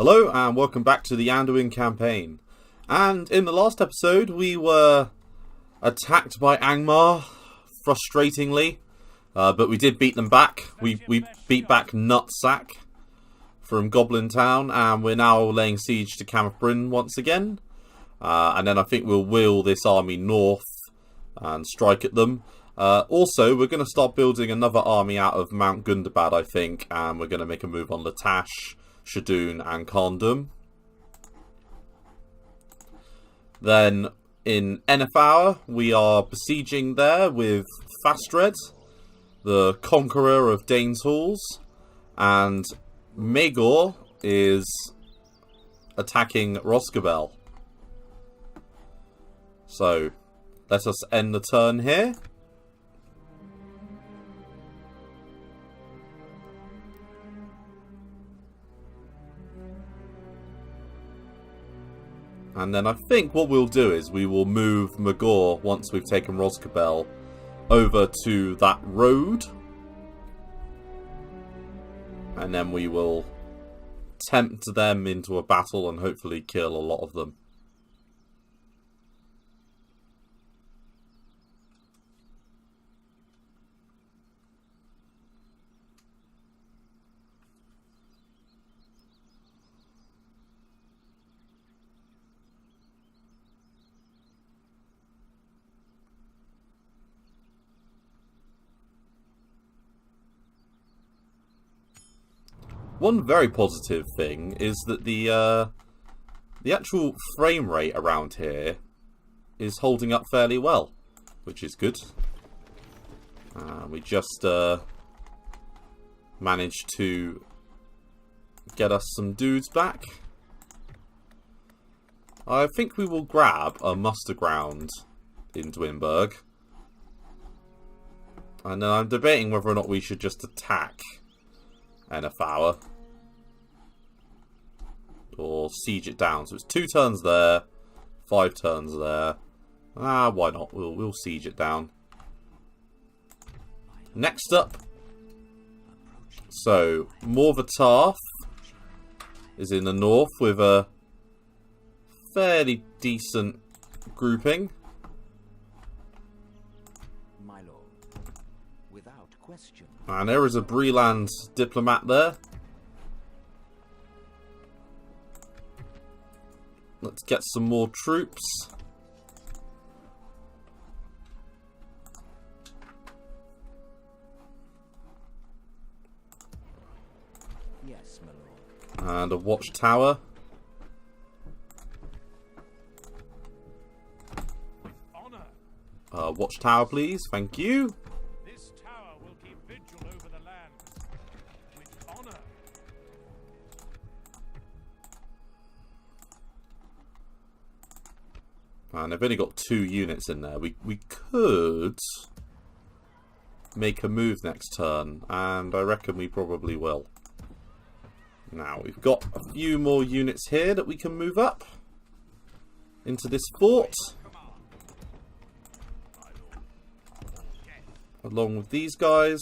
Hello and welcome back to the Anduin campaign. And in the last episode we were attacked by Angmar, frustratingly, but we did beat them back. We beat back Nutsack from Goblin Town, and we're now laying siege to Camp Bryn once again. And then I think we'll wheel this army north and strike at them. Also, we're going to start building another army out of Mount Gundabad, I think, and we're going to make a move on Latash, Shadoon and Khandum. Then in Ennifour, we are besieging there with FASTRED, the conqueror of Dane's Halls, and Magor is attacking Roscabel. So, let us end the turn here. And then I think what we'll do is we will move Magor, once we've taken Roscabel, over to that road. And then we will tempt them into a battle and hopefully kill a lot of them. One very positive thing is that the actual frame rate around here is holding up fairly well, which is good. We just managed to get us some dudes back. I think we will grab a muster ground in Dwinberg. And then I'm debating whether or not we should just attack Ennifour or siege it down. So it's 2 turns there, 5 turns there. Why not? We'll siege it down. Next up, so Morvatarth is in the north with a fairly decent grouping. My lord, without question. And there is a Breland diplomat there. Let's get some more troops. Yes, my lord. And a watchtower. Watchtower, please. Thank you. This tower will keep vigil over the land with honor. And I've only got 2 units in there. We could make a move next turn, and I reckon we probably will. Now, we've got a few more units here that we can move up into this fort, along with these guys.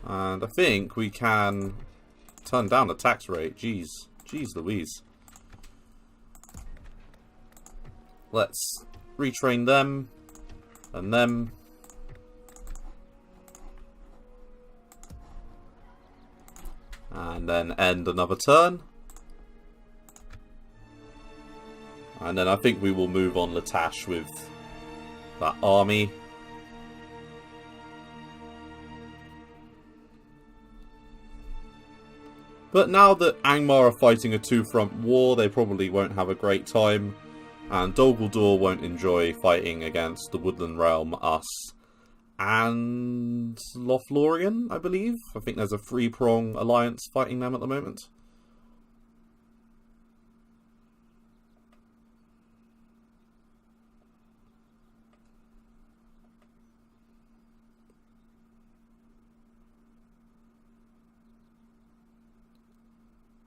And I think we can turn down the tax rate. Jeez Louise. Let's retrain them and them. And then end another turn. And then I think we will move on Latash with that army. But now that Angmar are fighting a 2-front war, they probably won't have a great time. And Dol Guldur won't enjoy fighting against the Woodland Realm, us, and Lothlorien, I believe. I think there's a 3-prong alliance fighting them at the moment.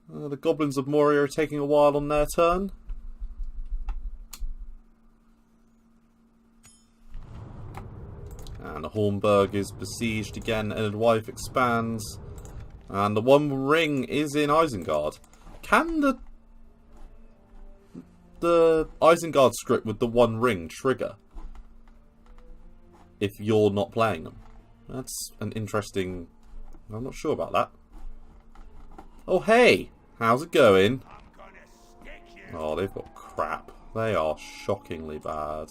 The Goblins of Moria are taking a while on their turn. And Hornburg is besieged again, and Wife expands. And the One Ring is in Isengard. Can the Isengard script with the One Ring trigger if you're not playing them? That's an interesting... I'm not sure about that. Oh, hey! How's it going? Oh, they've got crap. They are shockingly bad.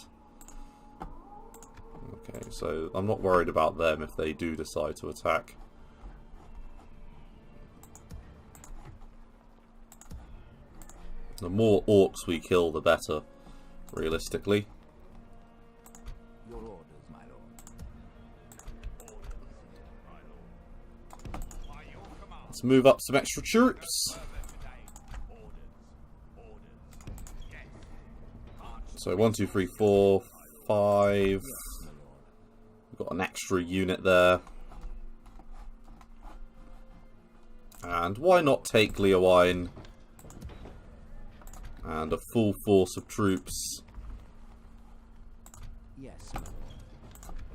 Okay, so I'm not worried about them if they do decide to attack. The more orcs we kill, the better, realistically. Your orders, my lord. Let's move up some extra troops. So 1, 2, 3, 4, 5. We've got an extra unit there. And why not take Leowine? And a full force of troops. Yes.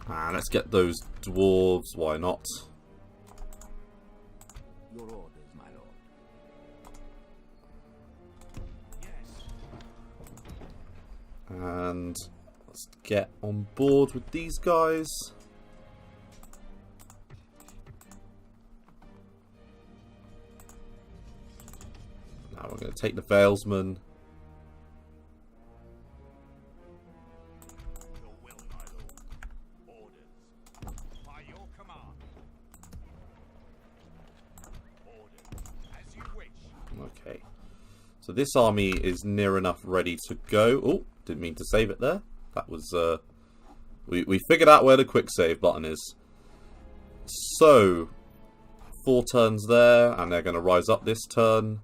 And let's get those dwarves, why not? Your orders, my lord. And let's get on board with these guys. Now we're going to take the Valesmen. Okay, so this army is near enough ready to go. Oh, didn't mean to save it there. That was, we figured out where the quick save button is. So, 4 turns there, and they're going to rise up this turn.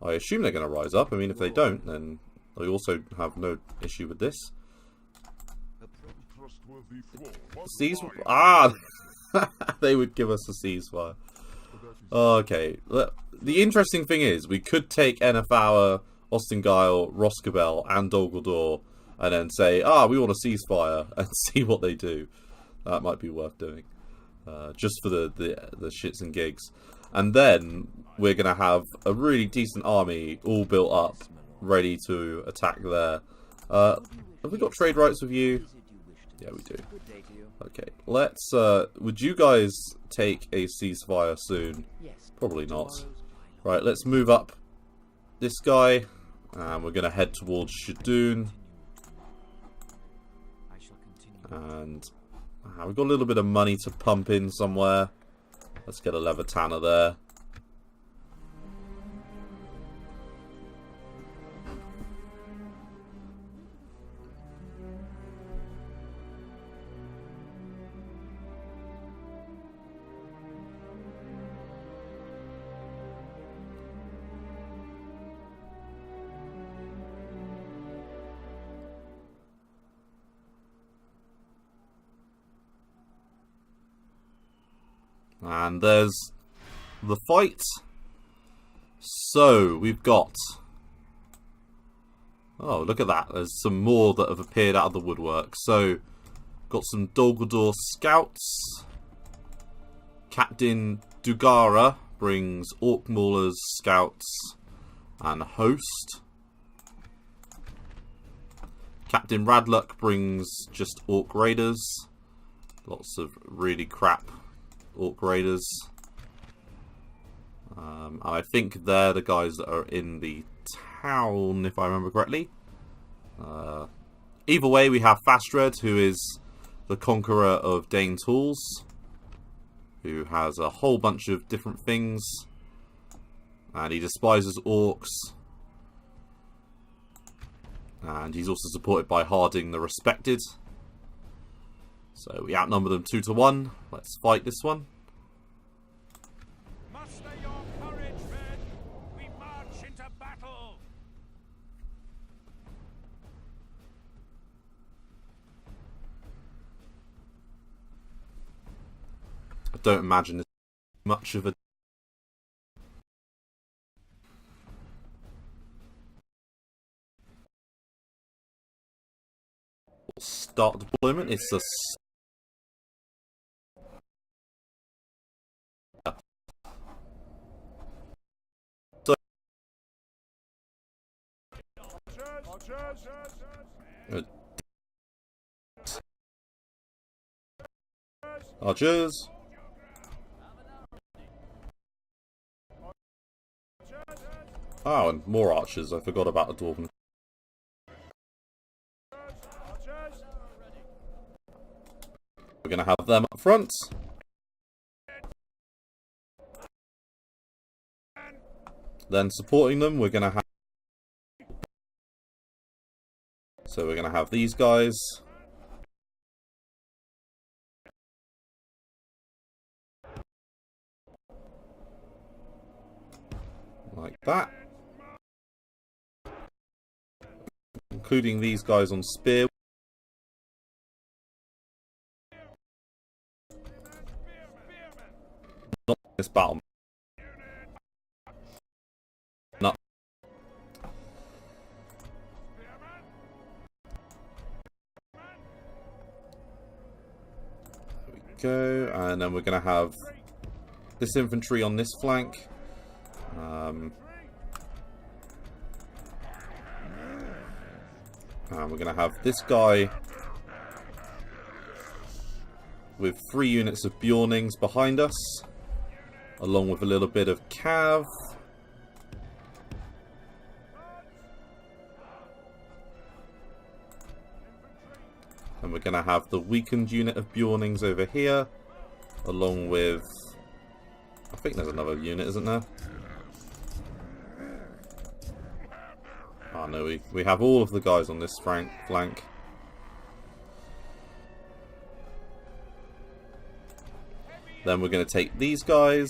I assume they're going to rise up. I mean, if they don't, then I also have no issue with this. Ceasefire. Ah! They would give us a ceasefire. Okay. The interesting thing is, we could take Ennifaur, Ostengile, Roscabel, and Dol Guldur, and then say, we want a ceasefire, and see what they do. That might be worth doing. Just for the shits and gigs. And then we're going to have a really decent army all built up, ready to attack there. Have we got trade rights with you? Yeah, we do. Okay, let's... would you guys take a ceasefire soon? Probably not. Right, let's move up this guy. And we're going to head towards Shadoon. And we've got a little bit of money to pump in somewhere. Let's get a Levitanna there. And there's the fight. So, we've got... Oh, look at that. There's some more that have appeared out of the woodwork. So, got some Dol Guldur scouts. Captain Dugara brings Orc Maulers, scouts, and host. Captain Radluck brings just Orc Raiders. Lots of really crap Orc Raiders. And I think they're the guys that are in the town, if I remember correctly. Either way, we have FASTRED, who is the conqueror of Dane Tools, who has a whole bunch of different things, and he despises orcs. And he's also supported by Harding the Respected. So we outnumber them 2 to 1. Let's fight this one. Muster your courage, men. We march into battle. I don't imagine there's much of a... Start deployment. It's a... Good. Archers. Oh, and more archers. I forgot about the dwarven. We're going to have them up front. Then supporting them, we're going to have... So we're going to have these guys. Like that. Including these guys on spear. Not this battle. No. There we go. And then we're going to have this infantry on this flank. And we're going to have this guy with 3 units of Bjornings behind us, along with a little bit of cav. And we're going to have the weakened unit of Bjornings over here, along with... I think there's another unit, isn't there? Oh no, we have all of the guys on this flank. Then we're going to take these guys.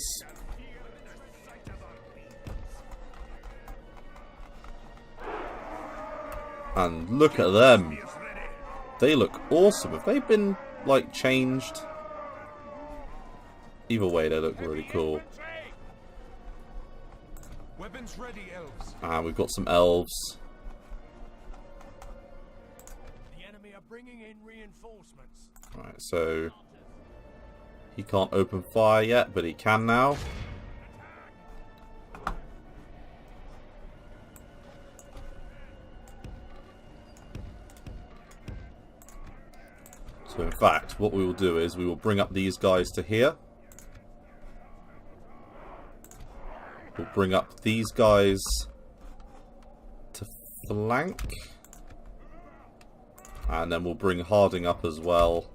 And look at them. They look awesome. Have they been, like, changed? Either way, they look really cool. Weapons ready, elves. And we've got some elves. The enemy are bringing in reinforcements. Right, so he can't open fire yet, but he can now. So in fact, what we will do is we will bring up these guys to here. We'll bring up these guys to flank. And then we'll bring Harding up as well.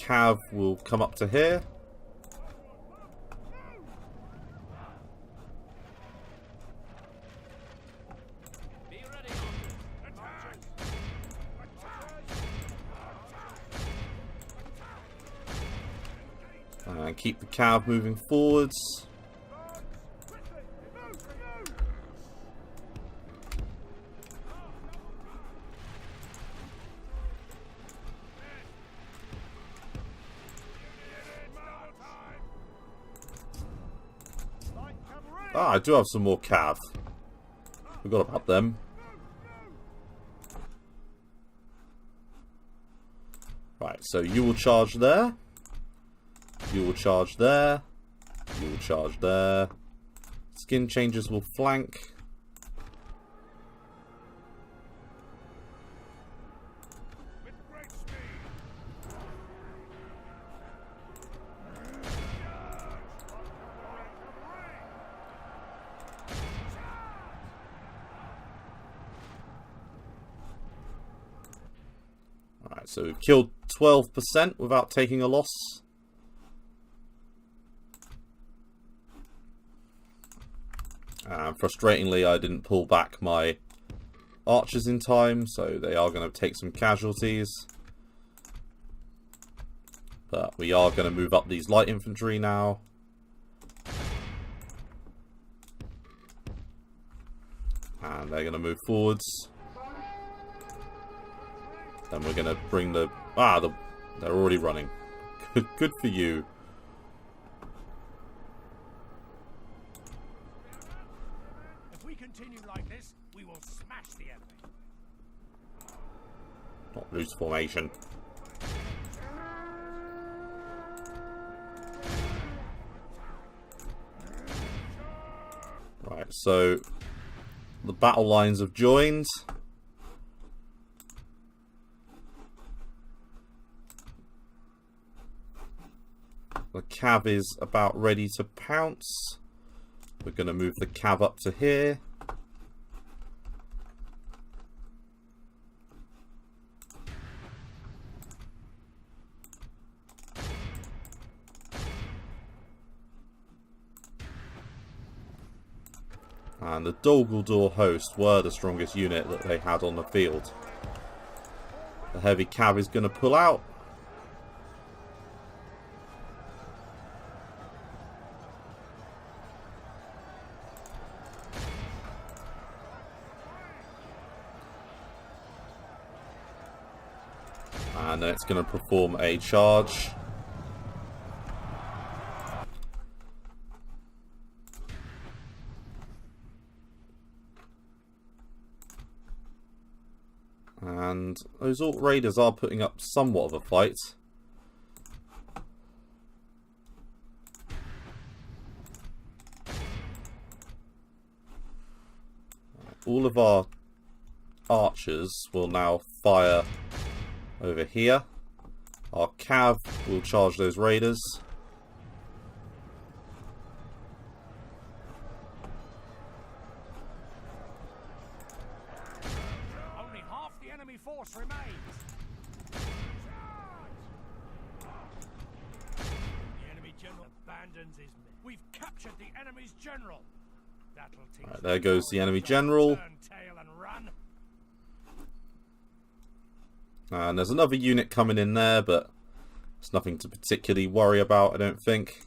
Cav will come up to here. And keep the cav moving forwards. Ah, I do have some more cav. Forgot about them. Right, so you will charge there. You will charge there. You will charge there. Skin changers will flank. Alright, so we've killed 12% without taking a loss. Frustratingly, I didn't pull back my archers in time, so they are going to take some casualties. But we are going to move up these light infantry now. And they're going to move forwards. Then we're going to bring the... they're already running. Good for you. Continue like this, we will smash the enemy. Not lose formation. Right, so the battle lines have joined. The cav is about ready to pounce. We're going to move the cav up to here. And the Dolgaldor host were the strongest unit that they had on the field. The heavy cav is going to pull out. And then it's going to perform a charge. And those Orc Raiders are putting up somewhat of a fight. All of our archers will now fire over here. Our cav will charge those raiders. Only half the enemy force remains. The enemy general abandons his men. We've captured the enemy's general. That'll teach Right, there goes the enemy general. Turn tail and run. And there's another unit coming in there, but it's nothing to particularly worry about, I don't think.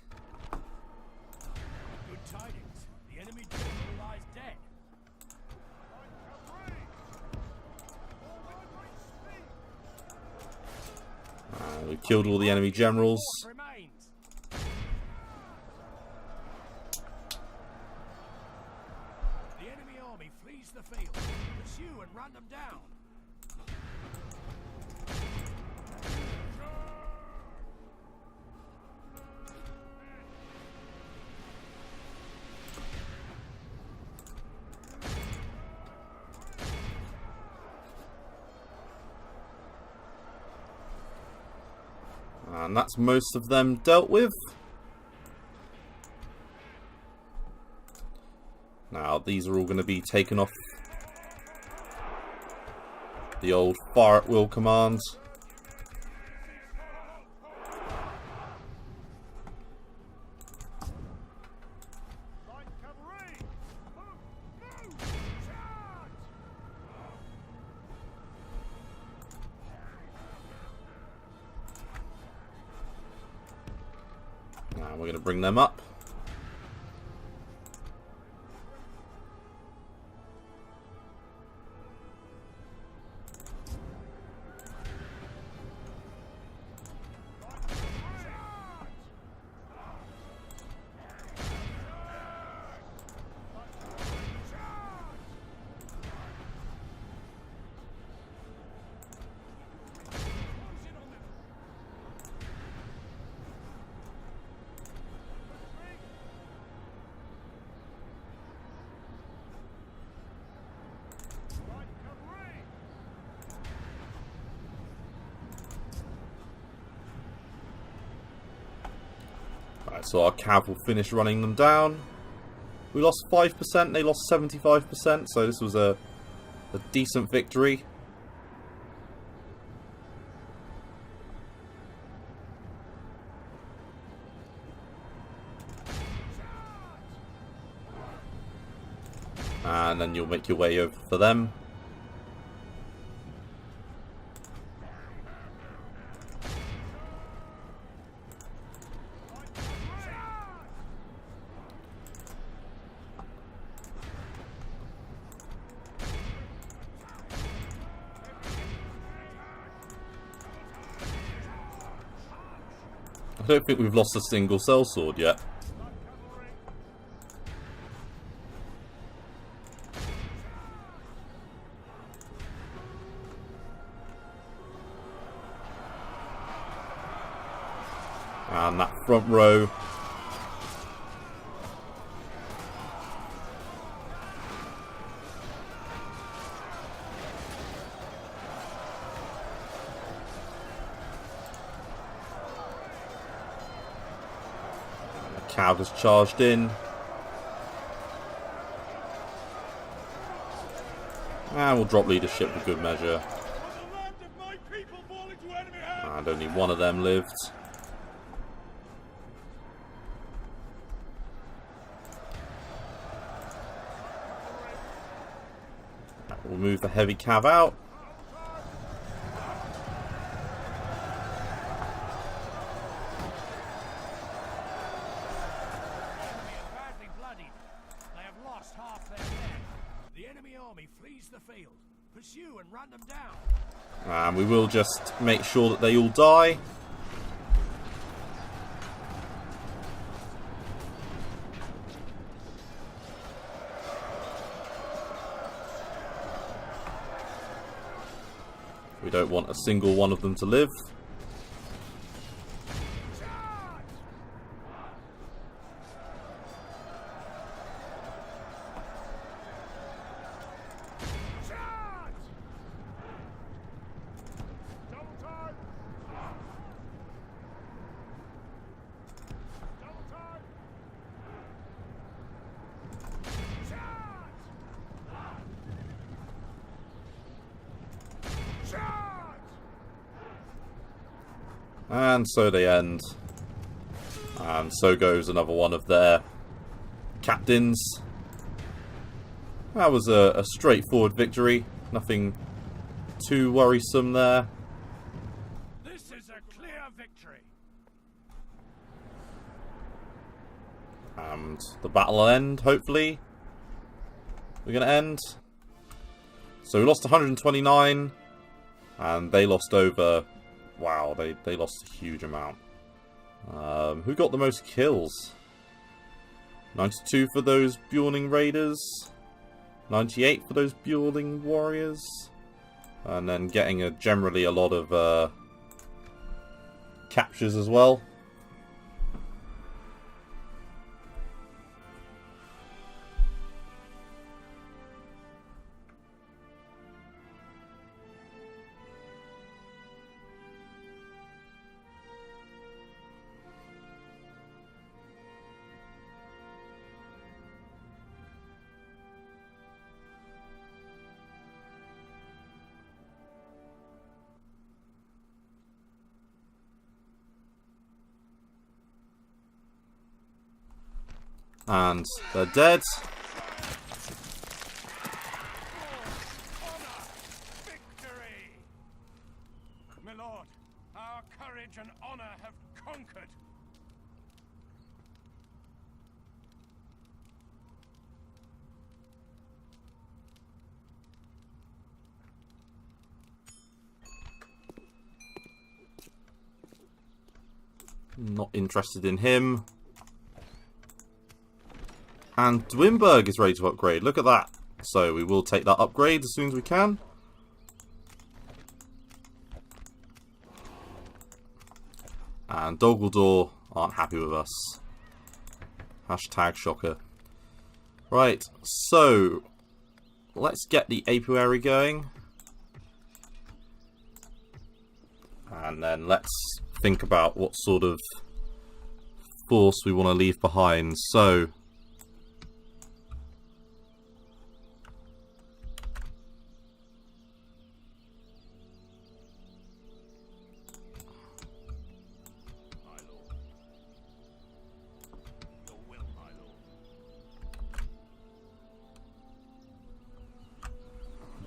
Good tidings. The enemy general lies dead. We've killed all the enemy generals. Force remains. The enemy army flees the field. Pursue and run them down. And that's most of them dealt with. Now these are all going to be taken off the old fire at will command. Now we're going to bring them up. Right, so our cav will finish running them down. We lost 5%, they lost 75%, so this was a decent victory. And then you'll make your way over for them. I don't think we've lost a single sellsword yet. And that front row Cav has charged in. And we'll drop leadership for good measure. And only one of them lived. We'll move the heavy cav out. And we will just make sure that they all die. We don't want a single one of them to live. And so they end. And so goes another one of their captains. That was a straightforward victory. Nothing too worrisome there. This is a clear victory. And the battle will end, hopefully. We're going to end. So we lost 129. And they lost over... Wow, they lost a huge amount. Who got the most kills? 92 for those Bjorning Raiders. 98 for those Bjorning Warriors. And then getting generally a lot of captures as well. And they're dead. Victory! My lord, our courage and honor have conquered. Not interested in him. And Dwinberg is ready to upgrade. Look at that. So we will take that upgrade as soon as we can. And Dogaldor aren't happy with us. Hashtag shocker. Right, so let's get the apiary going. And then let's think about what sort of force we want to leave behind. So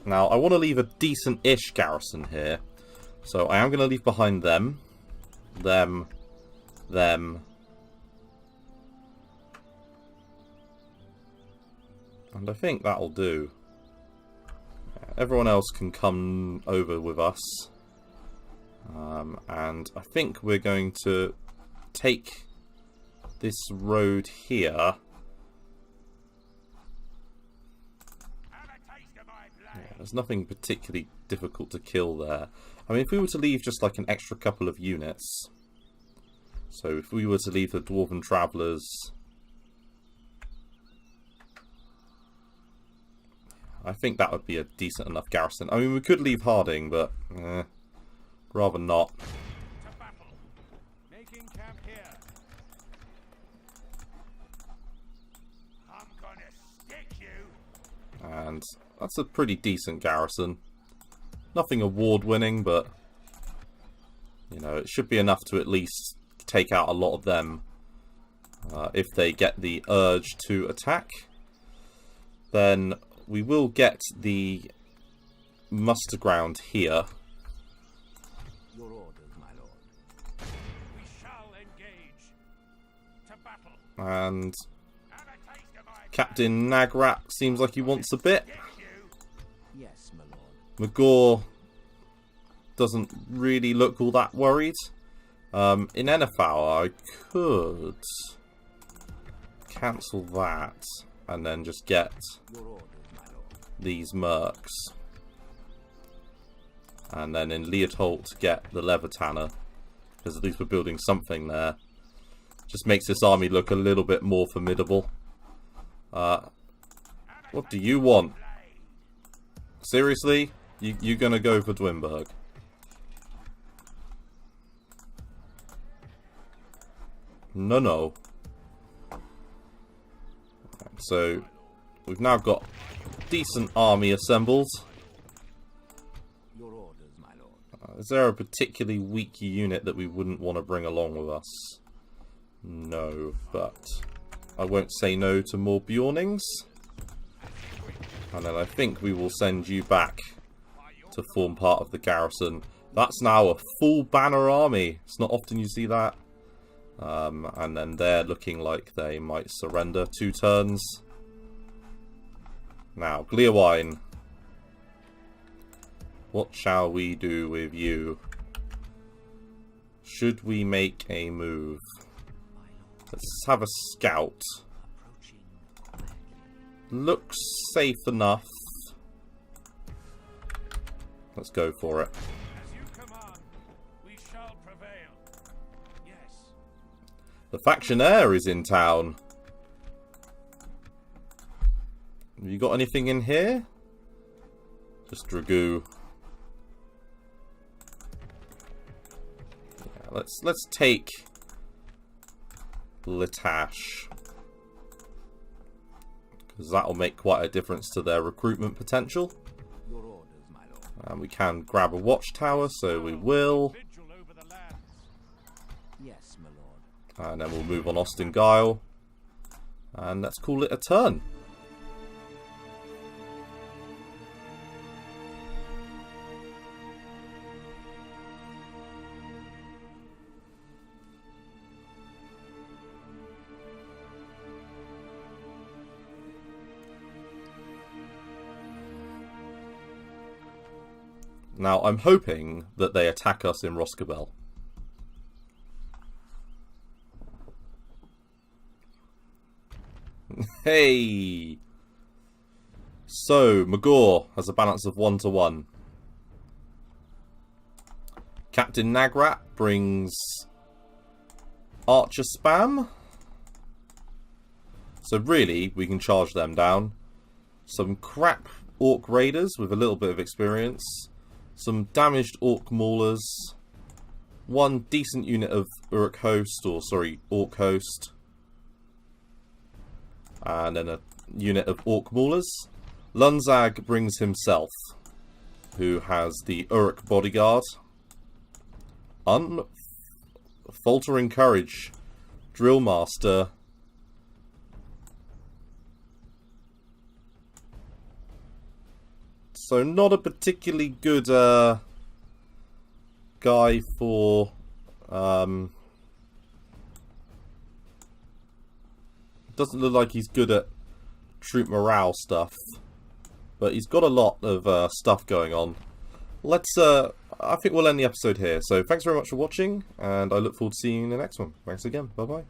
now, I want to leave a decent-ish garrison here. So I am going to leave behind them. Them. And I think that'll do. Everyone else can come over with us. And I think we're going to take this road here. There's nothing particularly difficult to kill there. I mean, if we were to leave just like an extra couple of units. So if we were to leave the Dwarven Travellers, I think that would be a decent enough garrison. I mean, we could leave Harding, but rather not. and that's a pretty decent garrison. Nothing award-winning, but you know, it should be enough to at least take out a lot of them if they get the urge to attack. Then we will get the muster ground here. Your orders, my lord. We shall engage. To battle. And Have a taste of my Captain Nagrat seems like he wants a bit. get you. Yes, my lord. Magor doesn't really look all that worried. In Enifal, I could cancel that and then just get Your orders, my lord. these mercs. And then in Leotold get the Levitanner, because at least we're building something there. Just makes this army look a little bit more formidable. What do you want? Seriously? You gonna go for Dwinberg? No. So, we've now got a decent army assembled. Your orders, my lord. Is there a particularly weak unit that we wouldn't want to bring along with us? No, but I won't say no to more Bjornings. And then I think we will send you back to form part of the garrison. That's now a full banner army. It's not often you see that. And then they're looking like they might surrender 2 turns. Now, Gleerwine. What shall we do with you? Should we make a move? Let's have a scout. Looks safe enough. Let's go for it. As you command, we shall prevail. Yes. The Factionaire is in town. Have you got anything in here? Just Dragoo. Yeah, let's take Litash, because that'll make quite a difference to their recruitment potential. Your orders, my lord. And we can grab a watchtower, so we will. Vigil over the lands. Yes, my lord. And then we'll move on Austin Guile. And let's call it a turn. Now, I'm hoping that they attack us in Roscabel. Hey! So, Magor has a balance of 1-1. Captain Nagrat brings Archer Spam. So really, we can charge them down. Some crap Orc Raiders with a little bit of experience. Some damaged Orc Maulers. One decent unit of Orc Host. And then a unit of Orc Maulers. Lunzag brings himself, who has the Uruk Bodyguard. Faltering Courage. Drillmaster. So not a particularly good guy for doesn't look like he's good at troop morale stuff, but he's got a lot of stuff going on. Let's I think we'll end the episode here. So thanks very much for watching, and I look forward to seeing you in the next one. Thanks again. Bye bye.